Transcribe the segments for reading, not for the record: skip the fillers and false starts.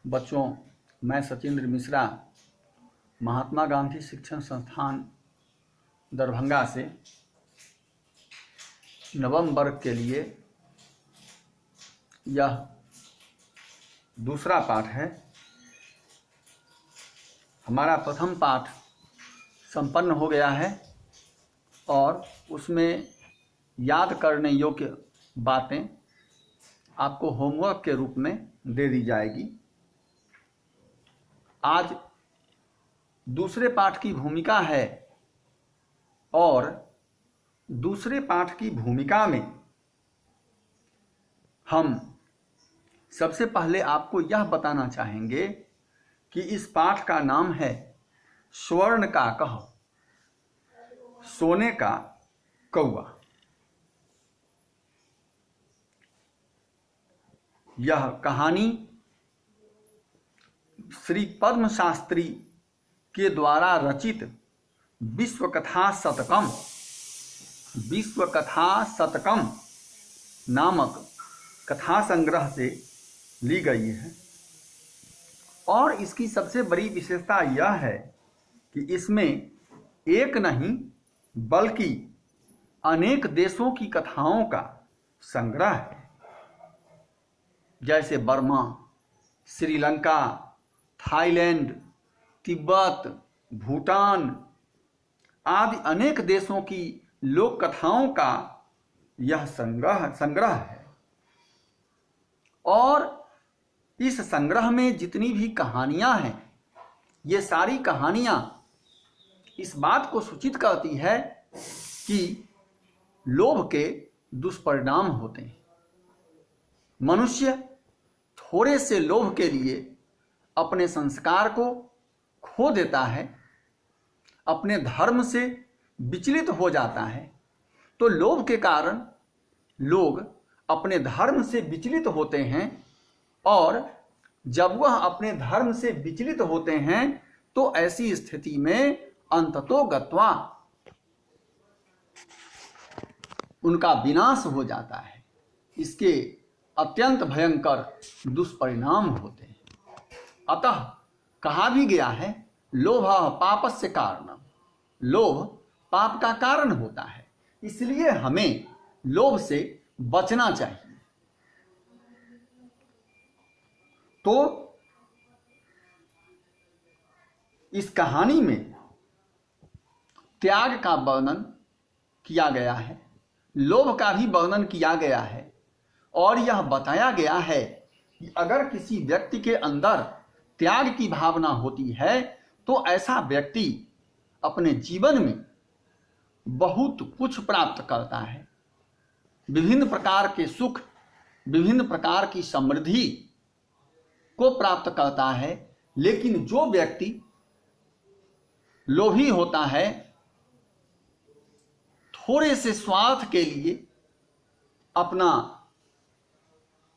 बच्चों, मैं सचिंद्र मिश्रा महात्मा गांधी शिक्षण संस्थान दरभंगा से नवम वर्ग के लिए यह दूसरा पाठ है। हमारा प्रथम पाठ संपन्न हो गया है और उसमें याद करने योग्य बातें आपको होमवर्क के रूप में दे दी जाएगी। आज दूसरे पाठ की भूमिका है और दूसरे पाठ की भूमिका में हम सबसे पहले आपको यह बताना चाहेंगे कि इस पाठ का नाम है स्वर्ण का कह, सोने का कौवा। यह कहानी श्री पद्म शास्त्री के द्वारा रचित विश्वकथा शतकम नामक कथा संग्रह से ली गई है और इसकी सबसे बड़ी विशेषता यह है कि इसमें एक नहीं बल्कि अनेक देशों की कथाओं का संग्रह है, जैसे बर्मा, श्रीलंका, थाईलैंड, तिब्बत, भूटान आदि अनेक देशों की लोक कथाओं का यह संग्रह है। और इस संग्रह में जितनी भी कहानियां हैं, ये सारी कहानियां इस बात को सूचित करती है कि लोभ के दुष्परिणाम होते हैं। मनुष्य थोड़े से लोभ के लिए अपने संस्कार को खो देता है, अपने धर्म से विचलित हो जाता है। तो लोभ के कारण लोग अपने धर्म से विचलित होते हैं और जब वह अपने धर्म से विचलित होते हैं तो ऐसी स्थिति में अंततो गत्वा उनका विनाश हो जाता है। इसके अत्यंत भयंकर दुष्परिणाम होते हैं। अतः कहा भी गया है, लोभः पापस्य कारणम, लोभ पाप का कारण होता है, इसलिए हमें लोभ से बचना चाहिए। तो इस कहानी में त्याग का वर्णन किया गया है, लोभ का भी वर्णन किया गया है और यह बताया गया है कि अगर किसी व्यक्ति के अंदर त्याग की भावना होती है तो ऐसा व्यक्ति अपने जीवन में बहुत कुछ प्राप्त करता है, विभिन्न प्रकार के सुख, विभिन्न प्रकार की समृद्धि को प्राप्त करता है। लेकिन जो व्यक्ति लोभी होता है, थोड़े से स्वार्थ के लिए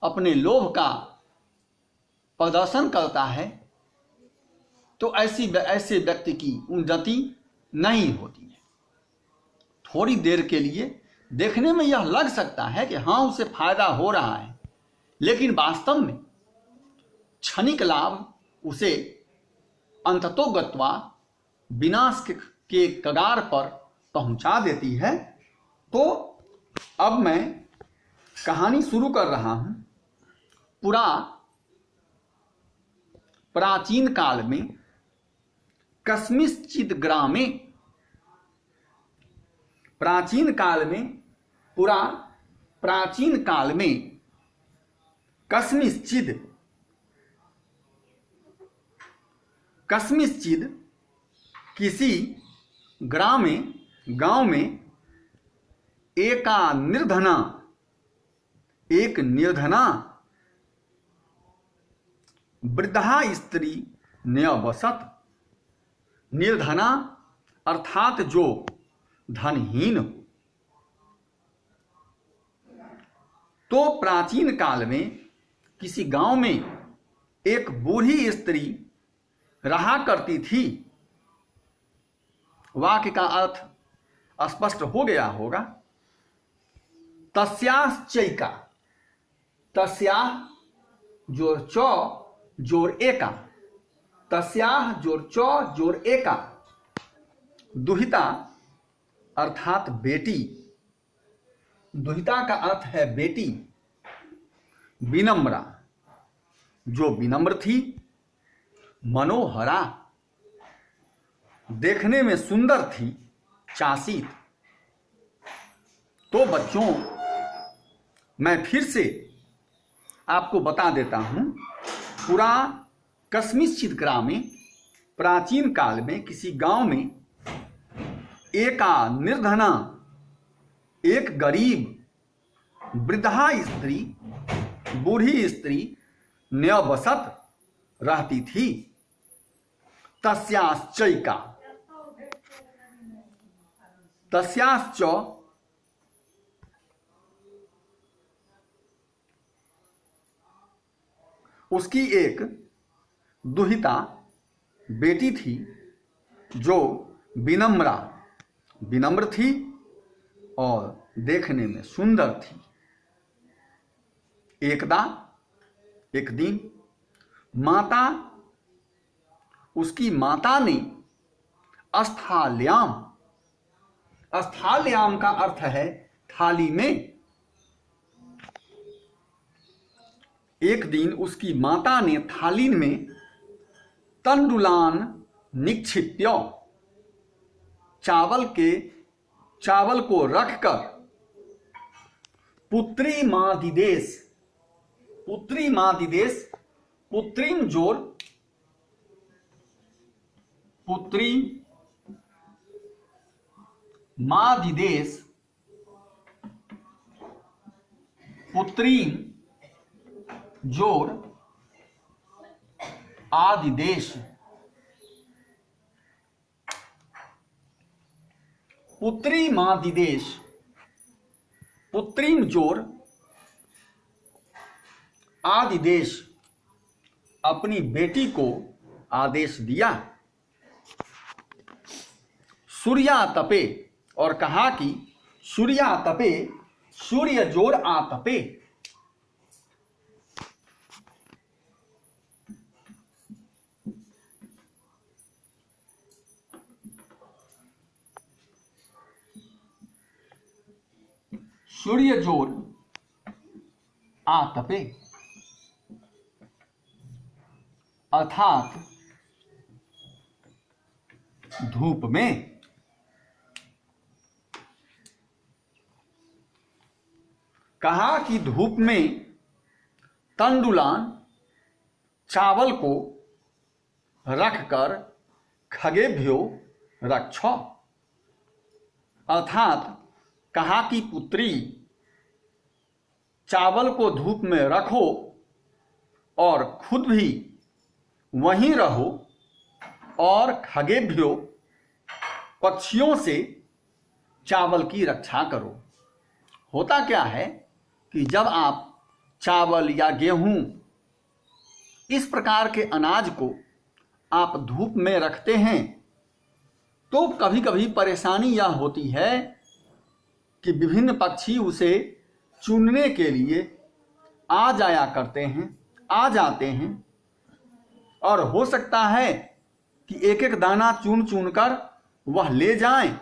अपने लोभ का प्रदर्शन करता है, तो ऐसे व्यक्ति की उन्नति नहीं होती है। थोड़ी देर के लिए देखने में यह लग सकता है कि हाँ, उसे फायदा हो रहा है, लेकिन वास्तव में क्षणिक लाभ उसे अंततो गत्वा विनाश के कगार पर पहुंचा देती है। तो अब मैं कहानी शुरू कर रहा हूं। प्राचीन काल में कस्मिंश्चित् ग्रामे, प्राचीन काल में कस्मिंश्चित् किसी गांव में एक निर्धना वृद्धा स्त्री न्यवसत। निर्धना अर्थात जो धनहीन हो। तो प्राचीन काल में किसी गांव में एक बूढ़ी स्त्री रहा करती थी। वाक्य का अर्थ स्पष्ट हो गया होगा। तस्याश्चैका, तस्या जो चौ जोड़ एका, तस्याह जोड़ चौ जोड़ एका, दुहिता अर्थात बेटी, दुहिता का अर्थ है बेटी। विनम्रा जो विनम्र थी, मनोहरा देखने में सुंदर थी, चासित। तो बच्चों, मैं फिर से आपको बता देता हूं, पुरा कस्मिश्चित ग्रामे, प्राचीन काल में किसी गांव में एका निर्धना, एक गरीब वृद्धा स्त्री, बूढ़ी स्त्री न्यवसत रहती थी। तस्याश्चैका, तस्याश्च उसकी एक दुहिता बेटी थी जो विनम्रा, विनम्र थी और देखने में सुंदर थी। एकदा, एक दिन, माता, उसकी माता ने स्थाल्याम, स्थाल्याम का अर्थ है थाली में। एक दिन उसकी माता ने थाली में तंडुलान निक्षिप्य, चावल को रखकर पुत्री मादिदेश, पुत्री मादिदेश, पुत्रीम जोर, पुत्री मादिदेश, पुत्रीम जोर आदिदेश, पुत्री मादिदेश, पुत्रीम जोर आदिदेश, अपनी बेटी को आदेश दिया। सूर्या तपे, और कहा कि सूर्या तपे, सूर्य जोर आतपे। सूर्य जोर आतपे अर्थात धूप में। कहा कि धूप में तंडुलान, चावल को रखकर खगेभ्यो रक्ष, अर्थात कहा कि पुत्री, चावल को धूप में रखो और खुद भी वहीं रहो और खगेभ्यो, पक्षियों से चावल की रक्षा करो। होता क्या है कि जब आप चावल या गेहूं, इस प्रकार के अनाज को आप धूप में रखते हैं तो कभी कभी परेशानी यह होती है कि विभिन्न पक्षी उसे चुनने के लिए आ जाया करते हैं, आ जाते हैं, और हो सकता है कि एक एक दाना चुन चुन कर वह ले जाएं।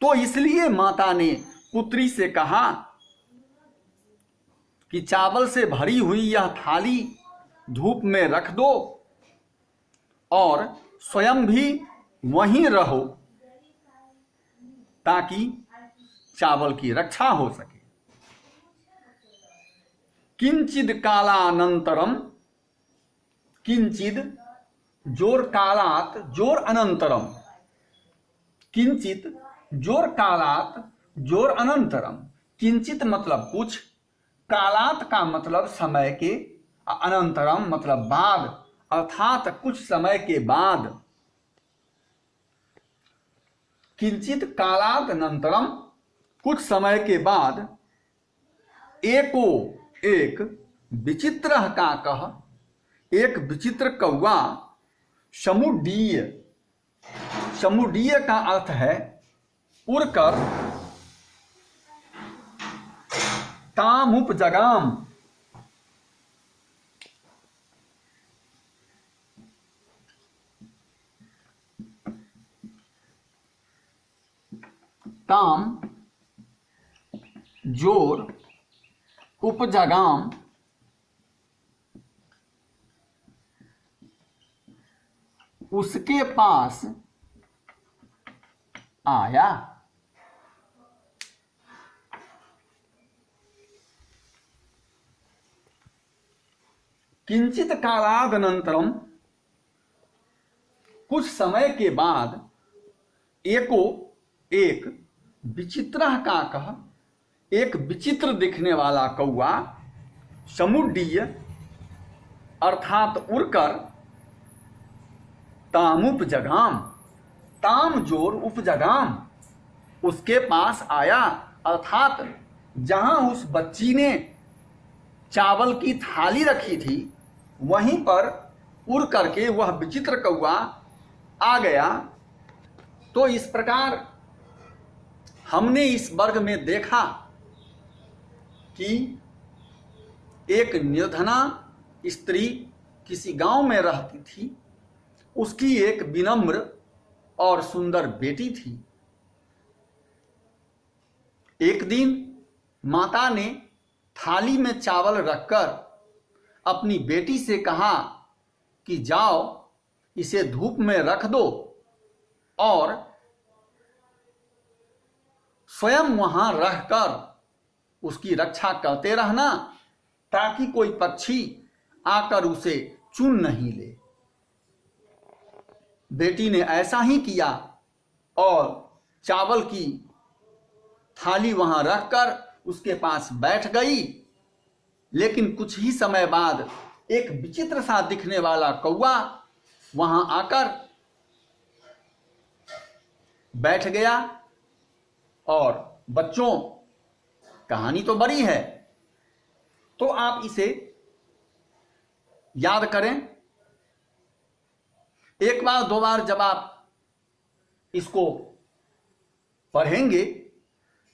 तो इसलिए माता ने पुत्री से कहा कि चावल से भरी हुई यह थाली धूप में रख दो और स्वयं भी वहीं रहो ताकि चावल की रक्षा हो सके। किंचिद कालानंतरम, किंचिद जोर कालात जोर अनंतरम, किंचित जोर कालात जोर अनंतरम। किंचित मतलब कुछ, कालात का मतलब समय के, अनंतरम मतलब बाद, अर्थात कुछ समय के बाद। किंचित कालात अनंतरम, कुछ समय के बाद, एको एक विचित्र का कह, एक विचित्र कौवा, समुड्डीय, समुड्डीय का अर्थ है उड़कर, तामुप जगाम, ताम जोर उपजगाम उसके पास आया। किंचित कालादनंतरम, कुछ समय के बाद, एको एक विचित्रः काकः, एक विचित्र दिखने वाला कौआ, समुड्डीय अर्थात उड़कर, तामुपजगाम, ताम जोर उपजगाम, उसके पास आया, अर्थात जहां उस बच्ची ने चावल की थाली रखी थी वहीं पर उड़ करके वह विचित्र कौआ आ गया। तो इस प्रकार हमने इस वर्ग में देखा कि एक निर्धना स्त्री किसी गांव में रहती थी, उसकी एक विनम्र और सुंदर बेटी थी। एक दिन माता ने थाली में चावल रखकर अपनी बेटी से कहा कि जाओ इसे धूप में रख दो और स्वयं वहां रहकर उसकी रक्षा करते रहना, ताकि कोई पक्षी आकर उसे चुन नहीं ले। बेटी ने ऐसा ही किया और चावल की थाली वहां रखकर उसके पास बैठ गई। लेकिन कुछ ही समय बाद एक विचित्र सा दिखने वाला कौआ वहां आकर बैठ गया। और बच्चों, कहानी तो बड़ी है, तो आप इसे याद करें। एक बार दो बार जब आप इसको पढ़ेंगे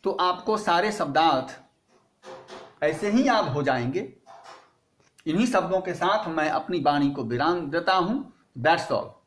तो आपको सारे शब्दार्थ ऐसे ही याद हो जाएंगे। इन्हीं शब्दों के साथ मैं अपनी वाणी को विराम देता हूं। That's all.